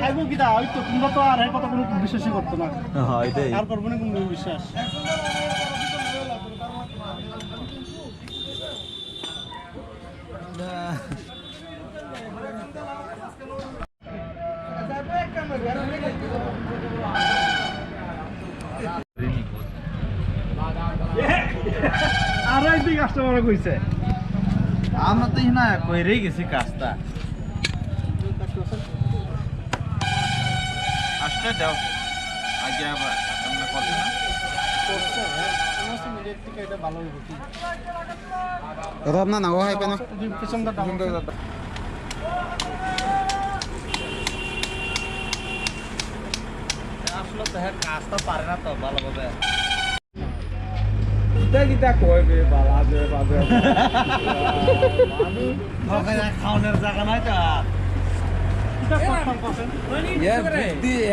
খাইবো কিটা ওই তো তোমরা তো আর কথা কোনো বিশ্বাসই করতো না। হ্যাঁ এটাই আর করবো না কোনো বিশ্বাস। আর একদিন কাস্টমার কইছে আমরা তো না কইরেই গেছি কাজটা আসলে দাও আগে আবার আমরা কথা না করছে সমস্ত মিডিয়ার থেকে এটা ভালো হইব কি রব না নাও হয় কেন পেছনটা ডাউন আসলে তো হ্যাঁ কাজটা পারে না তো ভালোভাবে কিটা কইবে বাজে বাজে খাওয়ানোর জায়গা নাই তো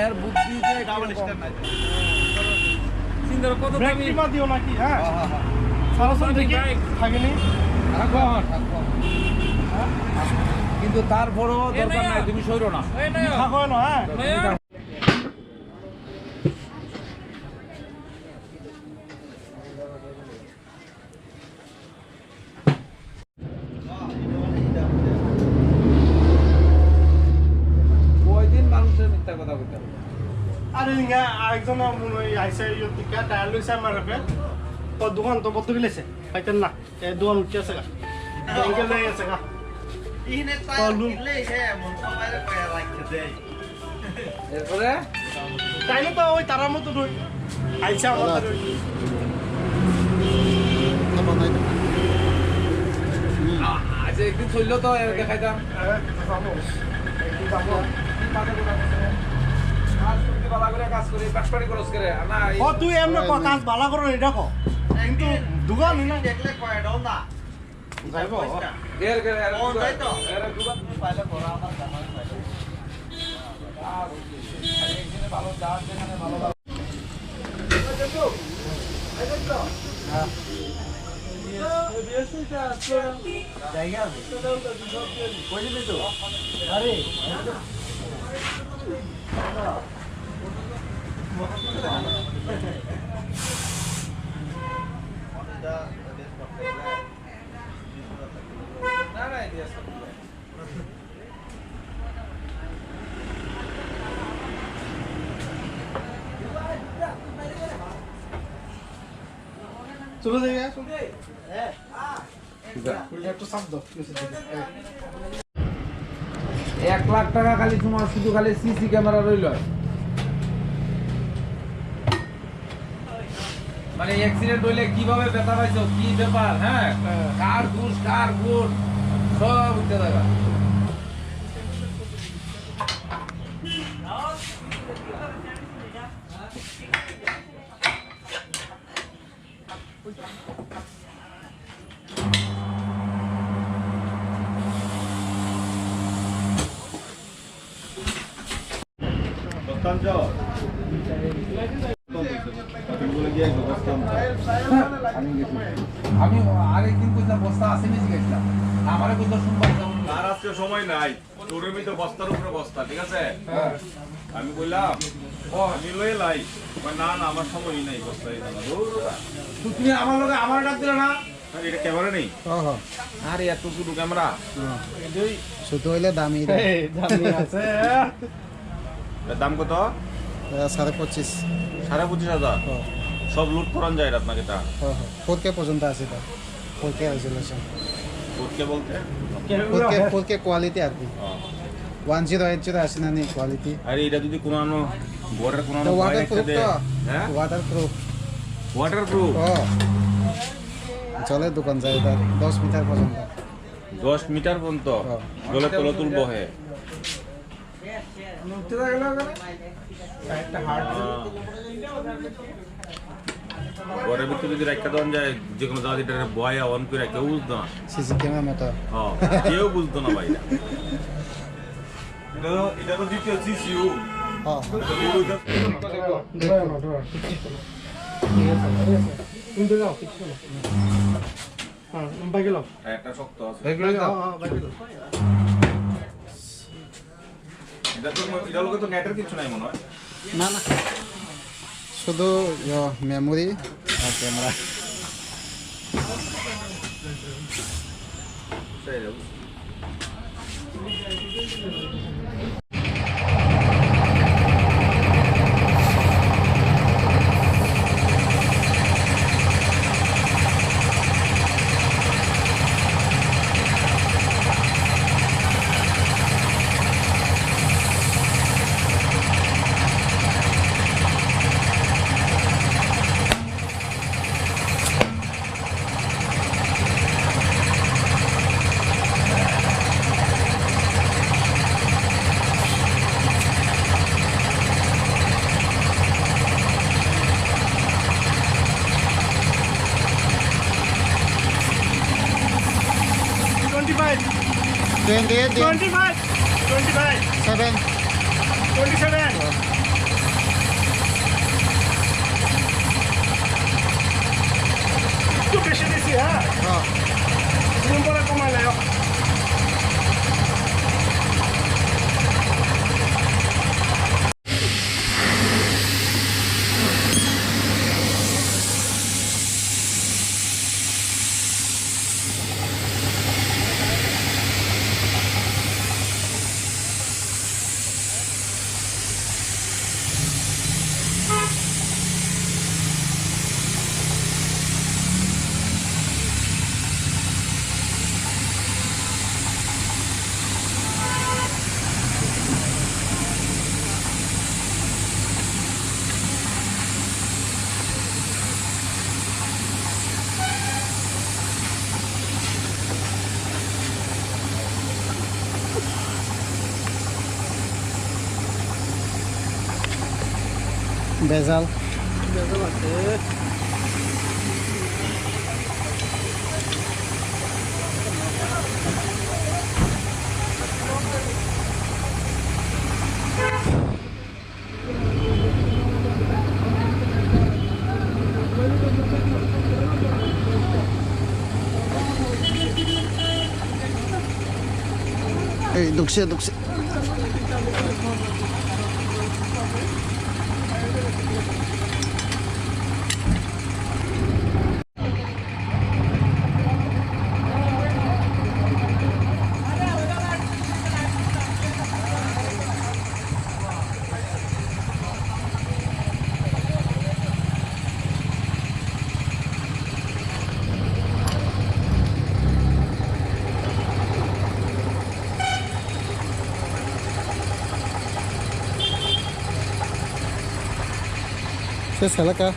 এর বুদ্ধি যে ডাবল স্টার নাই সিঙ্গার কত দামি ব্রেক দিও নাকি হ্যাঁ সরাসরি দেখি থাকেনি কিন্তু তারপরও দরকার নাই তুমি সইরো না থাকো না হ্যাঁ আরে ইঙ্গা আরেকজন মনে আইসে ইয়ো দিকা টায়ার লইছে আমার রেপে তো দোকান তো বদ্ধ গেলেছে পাইতেন না এই দোকান উঠছে আছে গা অ্যাঙ্গেল লই আছে গা ইনে তো কিলে হে মন সবাইরে কইয়া রাখতে দেই এরপরে তাইলে তো ওই তারার মতো নই আইসা আমাদের আজ একদিন চলল তো দেখাইতাম ও তুই এমন কাজ ভালো করো এটা কো কিন্তু দোকান না দেখলে কয়ডাও না যাইবো গের গের এর ও যাই তো এর দোকান পাইলে বড় আমার জামাই পাইলে আর একদিনে ভালো দাম যেখানে ভালো হ্যাঁ জায়গা আছে কই দিবি তো আরে চলো যাই হ্যাঁ একটু চাপ দাও 1 লাখ টাকা খালি তোমার শুধু খালি সিসি ক্যামেরা রইল মানে অ্যাক্সিডেন্ট হইলে কিভাবে ব্যথা পাইছো কি ব্যাপার হ্যাঁ কার ঘুষ কার গুণ সব উঠতে থাকা আমি আরেকদিন কইলাম বস্তা আছে নিয়ে গেছিলাম আমারে কইলো শুনবা আর আজকে সময় নাই তোরে মিতে বস্তার উপরে বস্তা ঠিক আছে আমি কইলাম ও আমি লই লাই না না আমার সময় নাই বস্তা এই দাদা তুমি আমার লগে আমার ডাক দিলে না এটা ক্যামেরা নেই হ্যাঁ আরে এত ছোট ক্যামেরা ছোট হইলে দামি দামি আছে এর দাম কত 25,500 25,500 সব লুট করান যায় রাত নাকি তা 4K পর্যন্ত আছে তা 4K রেজুলেশন কোটকে বলতে 4K কোয়ালিটি আর কি 1080 আসে না নি কোয়ালিটি আরে এটা যদি কোনো বর্ডার কোনো ওয়াটারপ্রুফ তো হ্যাঁ ওয়াটারপ্রুফ ওয়াটারপ্রুফ চলে দোকান যায় তার 10 মিটার পর্যন্ত 10 মিটার পর্যন্ত জলে তলে তুলবো হে একটা হার্ড ঘরের ভিতরে যদি রাখা দেওয়া যায় যে কোনো জায়গা এটা বয়া অন করে কেউ বুঝতো না সিসি ক্যামেরা মতো হ্যাঁ কেউ বুঝতো না ভাই এটা তো দ্বিতীয় সিসিউ হ্যাঁ কিন্তু যাও কিছু না হ্যাঁ বাইকে লাও একটা শক্ত আছে বাইকে লাও হ্যাঁ বাইকে লাও এটার লোকে তো নেটের কিছু নাই মনে হয়। না না শুধু মেমোরি আর ক্যামেরা $25, 28 দিয়ে 25, 25, 7 27. একটু বেশি দিছি হ্যাঁ দিন পরে কমাইলে বেজাল এই দুঃখে শেষ এলাকা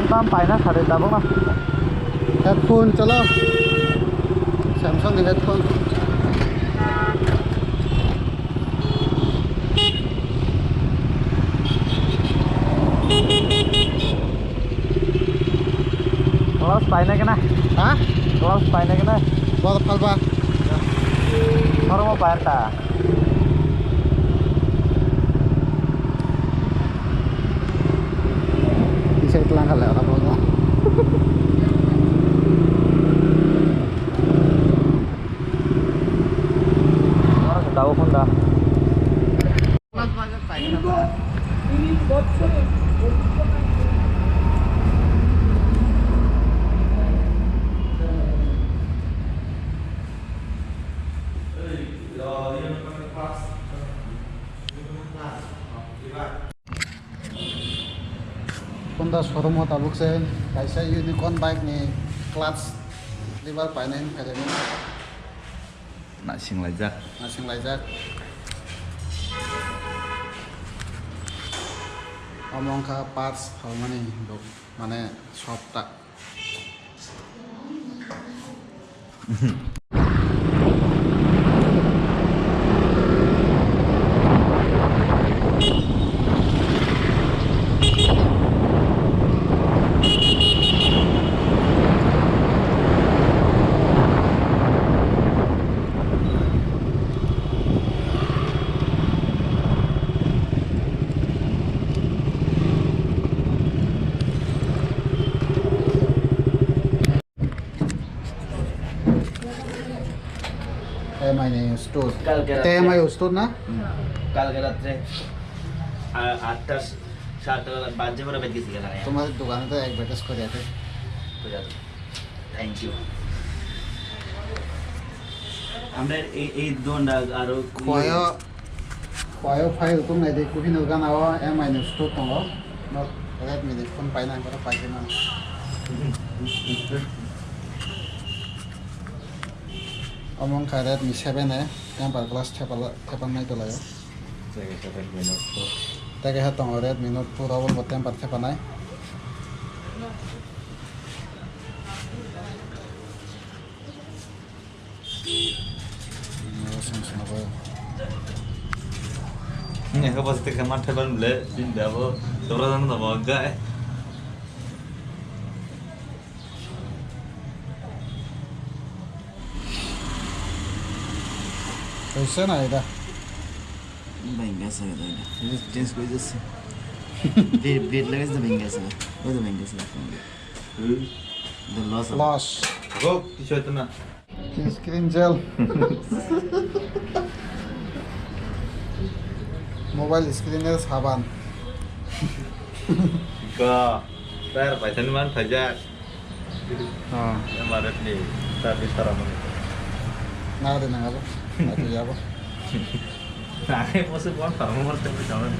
tam phải nó thật là đúng không? Headphone चलो सैमसंग के headphone Gloves phải này cái này. hả Gloves phải này cái này. बहुत फलबा Normal phải ta. bisa itu langkah lewat apa enggak Nó tahu pun dah. Honda showroom ta buk se kaisa unicorn bike ni clutch lever painain phailaini Nak sing lajak. asing laijak omong kha parts haumani dok mane shop ta MI store TMI store না কালকে রাত্রে 8টা 7টা বাজে পরে বেদ গেছি গেলাম তোমার দোকানে তো অ্যাডভার্টাইজ করে আছে থ্যাংক ইউ আমরা এই দোনটা আরো খয় খয় ফাইল তুমি নাই দেখো হিনো গানাও MI store দङ নট Redmi ni ফোন পাইনা করে পাইছে না omong kha Redmi 7 e temper glass thepal nai tolayo take ha tong Redmi Note Pro double bo temper thepanai Samsung abo Ini aku pasti kamar teban beli, pindah apa? Orang tak mau enggak? kaisa na ida महंगा सा है ये jeans कोई जैसे blade लगे तो महंगा सा वो तो महंगा सा the loss of loss Aku kisah itu na. screen gel mobile screen er saban Kau, ter, pasal mana saja. ha Yang barat ni, tapi sekarang ni. na de na abo na to jabo Nah, ini masuk bukan farmer tapi jangan.